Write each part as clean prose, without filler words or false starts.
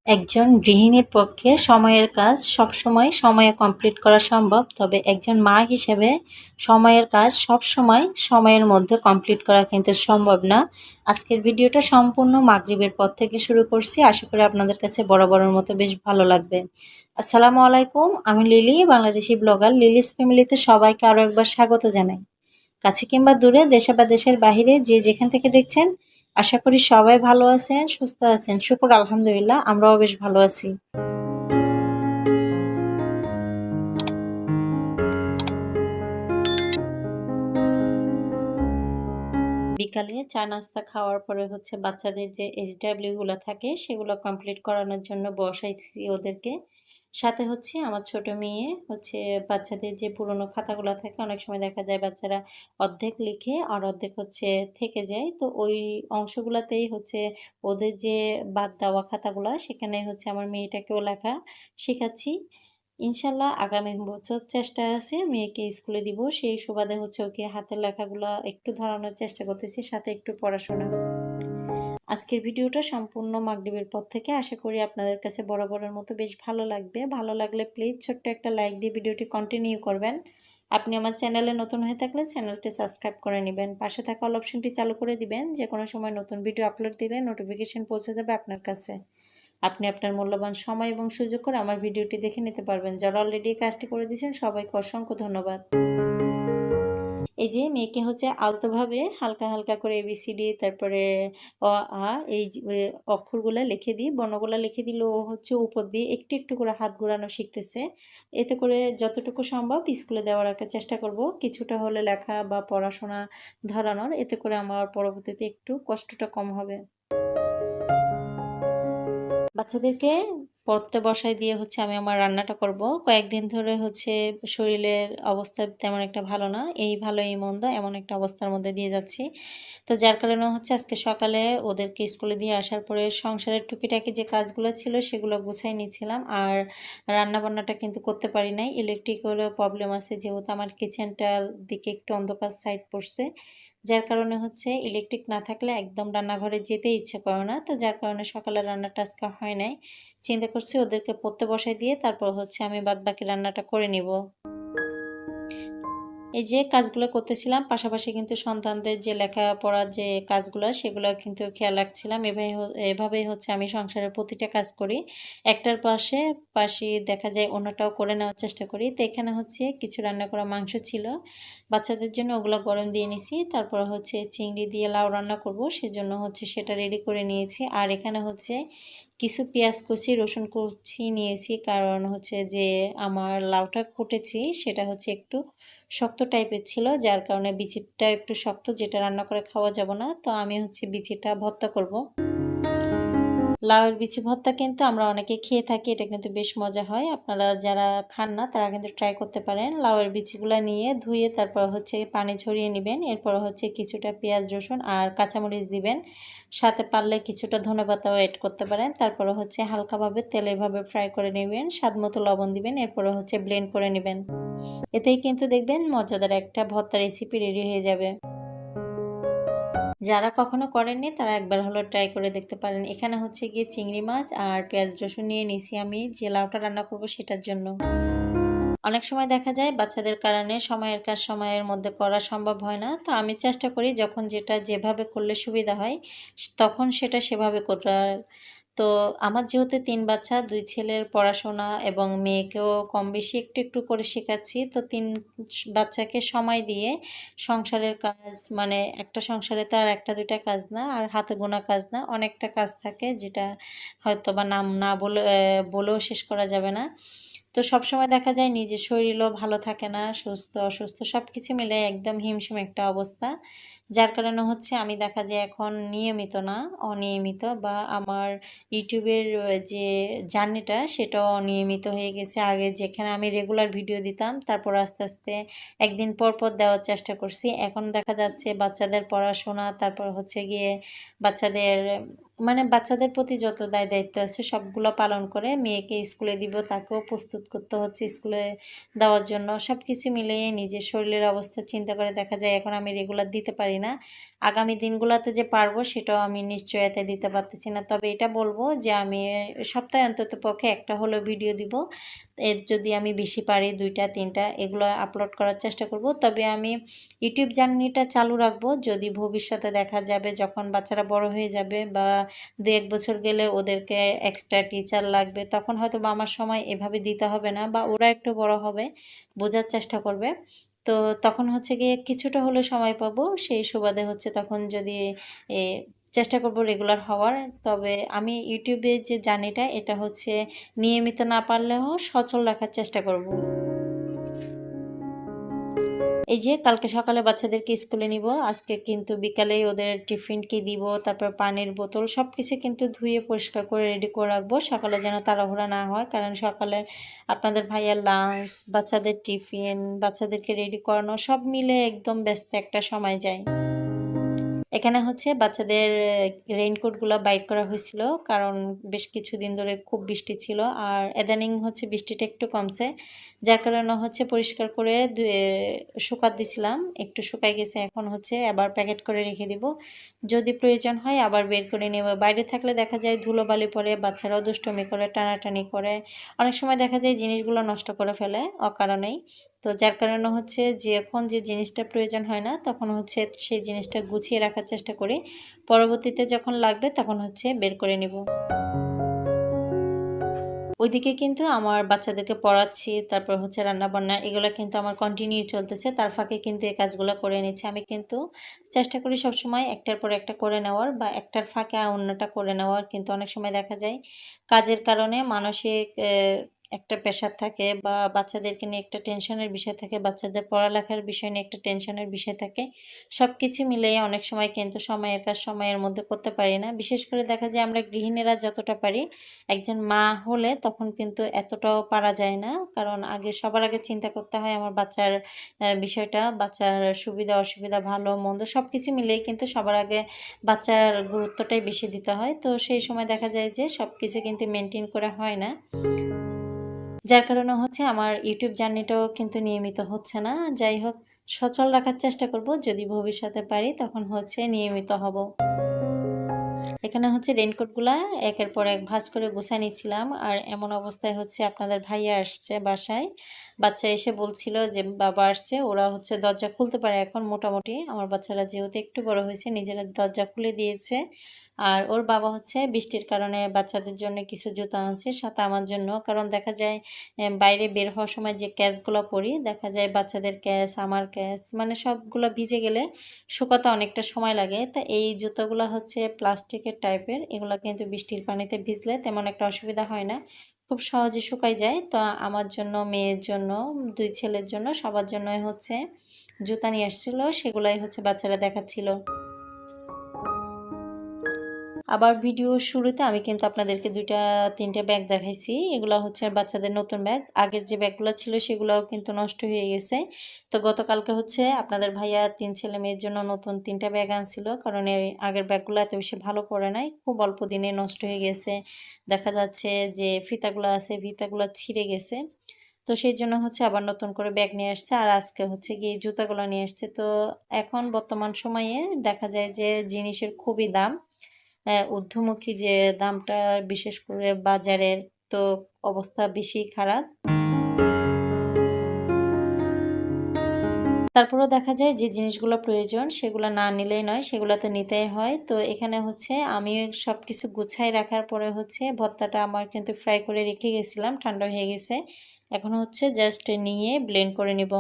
একজন গৃহিণীর পক্ষে সময়ের কাজ সবসময় সময়ে কমপ্লিট করা সম্ভব, তবে একজন মা হিসেবে সময়ের কাজ সবসময় সময়ের মধ্যে কমপ্লিট করা কিন্তু সম্ভব না। আজকের ভিডিওটা সম্পূর্ণ মাগরিবের পর থেকে শুরু করছি। আশা করি আপনাদের কাছে বরাবরের মতো বেশ ভালো লাগবে। আসসালামু আলাইকুম, আমি লিলি, বাংলাদেশি ব্লগার লিলিস ফ্যামিলিতে সবাইকে আরও একবার স্বাগত জানাই। কাছে কিংবা দূরে, দেশে বা দেশের বাহিরে যে যেখান থেকে দেখছেন, আশা করি সবাই ভালো আছেন, সুস্থ আছেন। শুকুর আলহামদুলিল্লাহ, আমরাও বেশ ভালো আছি। বিকালে চা নাস্তা খাওয়ার পরে বাচ্চাদের যে SW গুলো থাকে সেগুলো কমপ্লিট করানোর জন্য বসাইছি ওদেরকে। সাথে আমার ছোট মেয়ে বাচ্চাদের যে পুরনো খাতাগুলো থাকে, অনেক সময় দেখা যায় বাচ্চারা অর্ধেক লিখে আর অর্ধেক থেকে যায়, তো ওই অংশগুলোতেই ওদের যে বাদ দেওয়া খাতাগুলো, সেখানে আমার মেয়েটাকেও লেখা শেখাচ্ছি। ইনশাল্লাহ আগামী বছর চেষ্টা আছে মেয়েকে স্কুলে দিব, সেই সুবাদে ওকে হাতের লেখাগুলো একটু ধরানোর চেষ্টা করতেছি, সাথে একটু পড়াশোনা। আজকের ভিডিওটা সম্পূর্ণ মাগরিবের পর থেকে, আশা করি আপনাদের কাছে বরাবরের মতো বেশ ভালো লাগবে। ভালো লাগলে প্লিজ ছোট্ট একটা লাইক দিয়ে ভিডিওটি কন্টিনিউ করবেন। আপনি আমার চ্যানেলে নতুন হয়ে থাকলে চ্যানেলটি সাবস্ক্রাইব করে নেবেন, পাশে থাকা অল অপশনটি চালু করে দিবেন, যে কোনো সময় নতুন ভিডিও আপলোড দিলে নোটিফিকেশন পৌঁছে যাবে আপনার কাছে। আপনি আপনার মূল্যবান সময় এবং সুযোগ করে আমার ভিডিওটি দেখে নিতে পারবেন। যারা অলরেডি কাজটি করে দিয়েছেন সবাইকে অসংখ্য ধন্যবাদ। এই যে মেয়েকে আলতোভাবে হালকা হালকা করে ABCD, তারপরে অ আ এই অক্ষরগুলো লিখে দিই, বর্ণগুলো লিখে দিলে ও উপর দিয়ে একটু একটু করে হাত ঘোরানো শিখতেছে। এতে করে যতটুকু সম্ভব স্কুলে দেওয়ার একটা চেষ্টা করব, কিছুটা হলে লেখা বা পড়াশোনা ধরানোর, এতে করে আমার পরবর্তীতে একটু কষ্টটা কম হবে। বাচ্চাদেরকে পড়তে বসায় দিয়ে আমি আমার রান্নাটা করব। কয়েকদিন ধরে শরীরের অবস্থা তেমন একটা ভালো না, এই ভালো এই মন্দ এমন একটা অবস্থার মধ্যে দিয়ে যাচ্ছি। তো যার কারণে আজকে সকালে ওদেরকে স্কুলে দিয়ে আসার পরে সংসারের টুকিটাকি যে কাজগুলো ছিল সেগুলো গুছাই নিচ্ছিলাম, আর রান্নাবান্নাটা কিন্তু করতে পারি নাই। ইলেকট্রিকেরও প্রবলেম আছে, যেহেতু আমার কিচেনটার দিকে একটু অন্ধকার সাইড পড়ছে, যার কারণে ইলেকট্রিক না থাকলে একদম রান্নাঘরে যেতে ইচ্ছে করে না। তো যার কারণে সকালে রান্নাটা আজকে হয় নাই। চিন্তা করছি ওদেরকে পড়তে বসাই দিয়ে তারপর আমি বাদবাকি রান্নাটা করে নিব। এই যে কাজগুলো করতেছিলাম, পাশাপাশি কিন্তু সন্তানদের যে লেখাপড়ার যে কাজগুলো সেগুলো কিন্তু খেয়াল রাখছিলাম। এভাবেই আমি সংসারের প্রতিটা কাজ করি, একটার পাশে দেখা যায় অন্যটাও করে নেওয়ার চেষ্টা করি। তো এখানে কিছু রান্না করা মাংস ছিল বাচ্চাদের জন্য, ওগুলো গরম দিয়ে নিছি। তারপর চিংড়ি দিয়ে লাউ রান্না করব, সেজন্য সেটা রেডি করে নিয়েছি। আর এখানে কিছু পেঁয়াজ কুচি, রসুন কুচি নিয়েছি, কারণ যে আমার লাউটা কুটেছি সেটা একটু শক্ত টাইপের ছিল, যার কারণে বিচিটা একটু শক্ত, যেটা রান্না করে খাওয়া যাবে না। তো আমি বিচিটা ভর্তা করব। লাউয়ের বিচি ভর্তা কিন্তু আমরা অনেকে খেয়ে থাকি, এটা কিন্তু বেশ মজা হয়। আপনারা যারা খান না তারা কিন্তু ট্রাই করতে পারেন। লাউয়ের বিচিগুলো নিয়ে ধুয়ে তারপর পানি ঝরিয়ে নেবেন। এরপর কিছুটা পেঁয়াজ, রসুন আর কাঁচামরিচ দিবেন, সাথে পারলে কিছুটা ধনেপাতাও অ্যাড করতে পারেন। তারপর হালকাভাবে তেলে এভাবে ফ্রাই করে নেবেন, স্বাদ মতো লবণ দিবেন, এরপর ব্লেন্ড করে নেবেন। এতেই কিন্তু দেখবেন মজাদার একটা ভর্তা রেসিপি রেডি হয়ে যাবে। যারা কখনো করেননি তারা একবার হলো ট্রাই করে দেখতে পারেন। এখানে গিয়ে চিংড়ি মাছ আর পেঁয়াজ রসুন নিয়ে নিছি আমি, যে লাউটা রান্না করব সেটার জন্য। অনেক সময় দেখা যায় বাচ্চাদের কারণে সময়ের কাজ সময়ের মধ্যে করা সম্ভব হয় না, তো আমি চেষ্টা করি যখন যেটা যেভাবে করলে সুবিধা হয় তখন সেটা সেভাবে করার। তো আমার যেহেতু 3 বাচ্চা, 2 ছেলের পড়াশোনা এবং মেয়েকেও কম বেশি একটু একটু করে শেখাচ্ছি, তো 3 বাচ্চাকে সময় দিয়ে সংসারের কাজ, মানে একটা সংসারে তো আর একটা দুইটা কাজ না, আর হাতে গোনা কাজ না, অনেকটা কাজ থাকে, যেটা হয়তো বা নাম না বলেও শেষ করা যাবে না। তো সবসময় দেখা যায় নিজের শরীরও ভালো থাকে না, সুস্থ অসুস্থ সব কিছু মিলে একদম হিমশিম একটা অবস্থা, যার কারণে আমি দেখা যায় এখন নিয়মিত না, অনিয়মিত, বা আমার ইউটিউবের যে জার্নিটা সেটাও অনিয়মিত হয়ে গেছে। আগে যেখানে আমি রেগুলার ভিডিও দিতাম, তারপর আস্তে আস্তে একদিন পর পর দেওয়ার চেষ্টা করছি। এখন দেখা যাচ্ছে বাচ্চাদের পড়াশোনা, তারপর গিয়ে বাচ্চাদের মানে বাচ্চাদের প্রতি যত দায় দায়িত্ব আছে সবগুলো পালন করে মেয়েকে স্কুলে দিব, তাকেও প্রস্তুত করতে হচ্ছে স্কুলে দেওয়ার জন্য। সব কিছু মিলিয়ে নিজের শরীরের অবস্থা চিন্তা করে দেখা যায় এখন আমি রেগুলার দিতে পারি না। আগামী দিনগুলোতে যে পারবো সেটাও আমি নিশ্চয়তা দিতে পারতেছি না। তবে এটা বলবো যে আমি সপ্তাহে অন্তত পক্ষে একটা হলেও ভিডিও দিব। এর যদি আমি বেশি পারি 2টা 3টা এগুলো আপলোড করার চেষ্টা করব। তবে আমি ইউটিউব জার্নিটা চালু রাখবো যদি ভবিষ্যতে দেখা যাবে যখন বাচ্চারা বড় হয়ে যাবে বা 2-1 বছর গেলে ওদেরকে এক্সট্রা টিচার লাগবে, তখন হয়তো বা আমার সময় এভাবে দিতে হবে না, বা ওরা একটু বড় হবে বোঝার চেষ্টা করবে। তো তখন হচ্ছে গিয়ে কিছুটা হলেও সময় পাবো, সেই সুবাদে হচ্ছে তখন যদি চেষ্টা করব রেগুলার হওয়ার। তবে আমি ইউটিউবে যে জার্নিটা এটা হচ্ছে নিয়মিত না পারলেও সচল রাখার চেষ্টা করব। এই যে কালকে সকালে বাচ্চাদেরকে স্কুলে নিব, আজকে কিন্তু বিকালেই ওদের টিফিন কি দিব, তারপর পানির বোতল সব কিছু কিন্তু ধুয়ে পরিষ্কার করে রেডি করে রাখবো, সকালে যেন তাড়াহুড়া না হয়। কারণ সকালে আপনাদের ভাইয়ার লাঞ্চ, বাচ্চাদের টিফিন, বাচ্চাদেরকে রেডি করানো সব মিলে একদম ব্যস্ত একটা সময় যায়। এখানে হচ্ছে বাচ্চাদের রেইনকোটগুলো বাইর করা হয়েছিল, কারণ বেশ কিছুদিন ধরে খুব বৃষ্টি ছিল আর ইদানিং হচ্ছে বৃষ্টিটা একটু কমছে, যার কারণে হচ্ছে পরিষ্কার করে শুকাত দিছিলাম, একটু শুকাই গেছে। এখন হচ্ছে আবার প্যাকেট করে রেখে দিব, যদি প্রয়োজন হয় আবার বের করে নেব। বাইরে থাকলে দেখা যায় ধুলোবালি পড়ে, বাচ্চারাও দুষ্টুমি করে, টানাটানি করে, অনেক সময় দেখা যায় জিনিসগুলো নষ্ট করে ফেলে অকারণেই। তো যার কারণে হচ্ছে যখন যে জিনিসটা প্রয়োজন হয় না তখন হচ্ছে সেই জিনিসটা গুছিয়ে রাখার চেষ্টা করি, পরবর্তীতে যখন লাগবে তখন হচ্ছে বের করে নিব। ওইদিকে কিন্তু আমার বাচ্চাদেরকে পড়াচ্ছি, তারপর হচ্ছে রান্নাবান্না এগুলো কিন্তু আমার কন্টিনিউ চলতেছে, তার ফাঁকে কিন্তু এই কাজগুলো করে নিচ্ছি। আমি কিন্তু চেষ্টা করি সবসময় একটার পর একটা করে নেওয়ার, বা একটার ফাঁকে অন্যটা করে নেওয়ার। কিন্তু অনেক সময় দেখা যায় কাজের কারণে মানসিক একটা প্রেশার থাকে, বা বাচ্চাদেরকে নিয়ে একটা টেনশনের বিষয় থাকে, বাচ্চাদের পড়ালেখার বিষয় নিয়ে একটা টেনশনের বিষয় থাকে। সব কিছু মিলিয়ে অনেক সময় কিন্তু সময়ের কাজ সময়ের মধ্যে করতে পারি না। বিশেষ করে দেখা যায় আমরা গৃহিণীরা যতটা পারি, একজন মা হলে তখন কিন্তু এতটাও পারা যায় না। কারণ সবার আগে চিন্তা করতে হয় আমার বাচ্চার বিষয়টা, বাচ্চার সুবিধা অসুবিধা ভালো মন্দ সব কিছু মিলেই কিন্তু সবার আগে বাচ্চার গুরুত্বটাই বেশি দিতে হয়। তো সেই সময় দেখা যায় যে সব কিছু কিন্তু মেনটেন করা হয় না, যার কারণে হচ্ছে আমার ইউটিউব জার্নিটাও কিন্তু নিয়মিত হচ্ছে না। যাই হোক, সচল রাখার চেষ্টা করব, যদি ভবিষ্যতে পারি তখন হচ্ছে নিয়মিত হব। এখানে হচ্ছে রেইনকোটগুলা একের পর এক ভাঁজ করে গুছাই নিচ্ছিলাম, আর এমন অবস্থায় হচ্ছে আপনাদের ভাইয়া আসছে বাসায়। বাচ্চা এসে বলছিল যে বাবা আসছে, ওরা হচ্ছে দরজা খুলতে পারে এখন মোটামুটি। আমার বাচ্চারা যেহেতু একটু বড় হয়েছে নিজেরা দরজা খুলে দিয়েছে। আর ওর বাবা হচ্ছে বৃষ্টির কারণে বাচ্চাদের জন্য কিছু জুতা আনছে, সাথে আমার জন্য। কারণ দেখা যায় বাইরে বের হওয়ার সময় যে ক্যাচগুলো পরি, দেখা যায় বাচ্চাদের ক্যাচ, আমার ক্যাচ, মানে সবগুলো ভিজে গেলে শুকাতে অনেকটা সময় লাগে। তা এই জুতোগুলো হচ্ছে প্লাস্টিকের টাইপের, এগুলো কিন্তু বৃষ্টির পানিতে ভিজলে তেমন একটা অসুবিধা হয় না, খুব সহজে শুকাই যায়। তো আমার জন্য, মেয়ের জন্য, 2 ছেলের জন্য, সবার জন্যই হচ্ছে জুতা নিয়ে আসছিল, সেগুলাই হচ্ছে বাচ্চারা দেখাচ্ছিল। আবার ভিডিও শুরুতে আমি কিন্তু আপনাদেরকে 2-3টে ব্যাগ দেখাইছি, এগুলো হচ্ছে বাচ্চাদের নতুন ব্যাগ। আগের যে ব্যাগগুলো ছিল সেগুলোও কিন্তু নষ্ট হয়ে গেছে। তো গতকালকে হচ্ছে আপনাদের ভাইয়া 3 ছেলে মেয়ের জন্য নতুন 3টা ব্যাগ আনছিল, কারণ এই আগের ব্যাগগুলো এত বেশি ভালো পড়ে নাই, খুব অল্প দিনে নষ্ট হয়ে গেছে। দেখা যাচ্ছে যে ফিতাগুলো আছে, ফিতাগুলো ছিঁড়ে গেছে। তো সেই জন্য হচ্ছে আবার নতুন করে ব্যাগ নিয়ে আসছে, আর আজকে হচ্ছে গিয়ে জুতাগুলো নিয়ে আসছে। তো এখন বর্তমান সময়ে দেখা যায় যে জিনিসের খুবই দাম, ঊর্ধ্বমুখী যে দামটা, বিশেষ করে বাজারের, তো অবস্থা বেশি খারাপ। তারপরেও দেখা যায় যে জিনিসগুলো প্রয়োজন সেগুলো না নিলেই নয়, সেগুলো তো নিতেই হয়। তো এখানে হচ্ছে আমি সব কিছু গুছাই রাখার পরে হচ্ছে ভর্তাটা আমার কিন্তু ফ্রাই করে রেখে গেছিলাম, ঠান্ডা হয়ে গেছে। এখন হচ্ছে জাস্ট নিয়ে ব্লেন্ড করে নিব।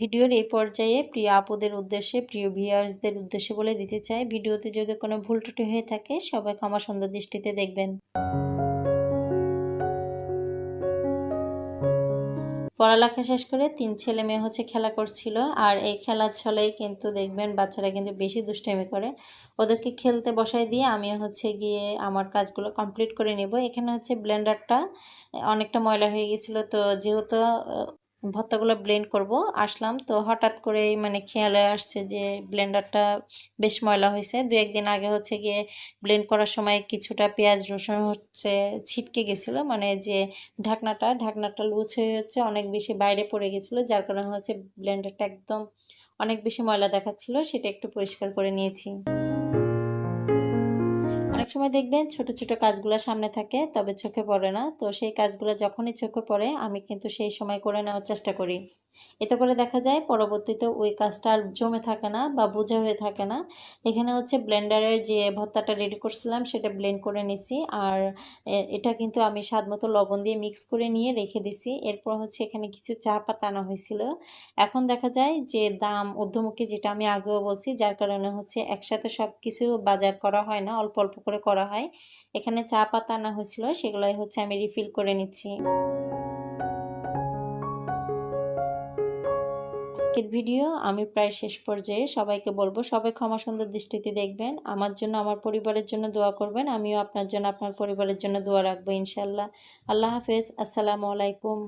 ভিডিওর এই পর্যায়ে প্রিয় আপুদের উদ্দেশ্যে, প্রিয় ভিউয়ার্সদের উদ্দেশ্যে বলে দিতে চাই, ভিডিওতে যদি কোনো ভুল ত্রুটি হয়ে থাকে সবাই ক্ষমা সুন্দর দৃষ্টিতে দেখবেন। পড়ালেখা শেষ করে 3 ছেলে মেয়ে হচ্ছে খেলা করছিল, আর এই খেলার ছলেই কিন্তু দেখবেন বাচ্চারা কিন্তু বেশি দুষ্টামি করে। ওদেরকে খেলতে বসাই দিয়ে আমি হচ্ছে গিয়ে আমার কাজগুলো কমপ্লিট করে নেব। এখানে হচ্ছে ব্লেন্ডারটা অনেকটা ময়লা হয়ে গেছিলো, তো যেহেতু ভর্তাগুলো ব্লেন্ড করব আসলাম, তো হঠাৎ করেই মানে খেয়ালে আসছে যে ব্লেন্ডারটা বেশ ময়লা হয়েছে। 2-1 দিন আগে হচ্ছে গিয়ে ব্লেন্ড করার সময় কিছুটা পেঁয়াজ রসুন হচ্ছে ছিটকে গেছিলো, মানে যে ঢাকনাটা লুজ হয়ে হচ্ছে অনেক বেশি বাইরে পড়ে গেছিলো, যার কারণে হচ্ছে ব্লেন্ডারটা একদম অনেক বেশি ময়লা দেখাচ্ছিল। সেটা একটু পরিষ্কার করে নিয়েছি। অনেক সময় দেখবেন ছোট ছোট কাজগুলো সামনে থাকে তবে চোখে পড়ে না, তো সেই কাজগুলো যখনই চোখে পড়ে আমি কিন্তু সেই সময় করে নেওয়ার চেষ্টা করি। এতে করে দেখা যায় পরবর্তীতে ওই কাজটা আর জমে থাকে না বা বোঝা হয়ে থাকে না। এখানে হচ্ছে ব্লেন্ডারের যে ভর্তাটা রেডি করছিলাম সেটা ব্লেন্ড করে নিছি, আর এটা কিন্তু আমি স্বাদ মতো লবণ দিয়ে মিক্স করে নিয়ে রেখে দিছি। এরপর হচ্ছে এখানে কিছু চা পাতা আনা হয়েছিল। এখন দেখা যায় যে দাম ঊর্ধ্বমুখী, যেটা আমি আগেও বলছি, যার কারণে হচ্ছে একসাথে সব কিছু বাজার করা হয় না, অল্প অল্প করে করা হয়। এখানে চা পাতা আনা হয়েছিল, সেগুলোই হচ্ছে আমি রিফিল করে নিচ্ছি। আজকের ভিডিও আমি প্রায় শেষ পর্যায়ে। সবাইকে বলবো সবাই ক্ষমা সুন্দর দৃষ্টিতে দেখবেন। আমার জন্য, আমার পরিবারের জন্য দোয়া করবেন। আমিও আপনার জন্য, আপনার পরিবারের জন্য দোয়া রাখবো ইনশাআল্লাহ। আল্লাহ হাফেজ। আসসালামু আলাইকুম।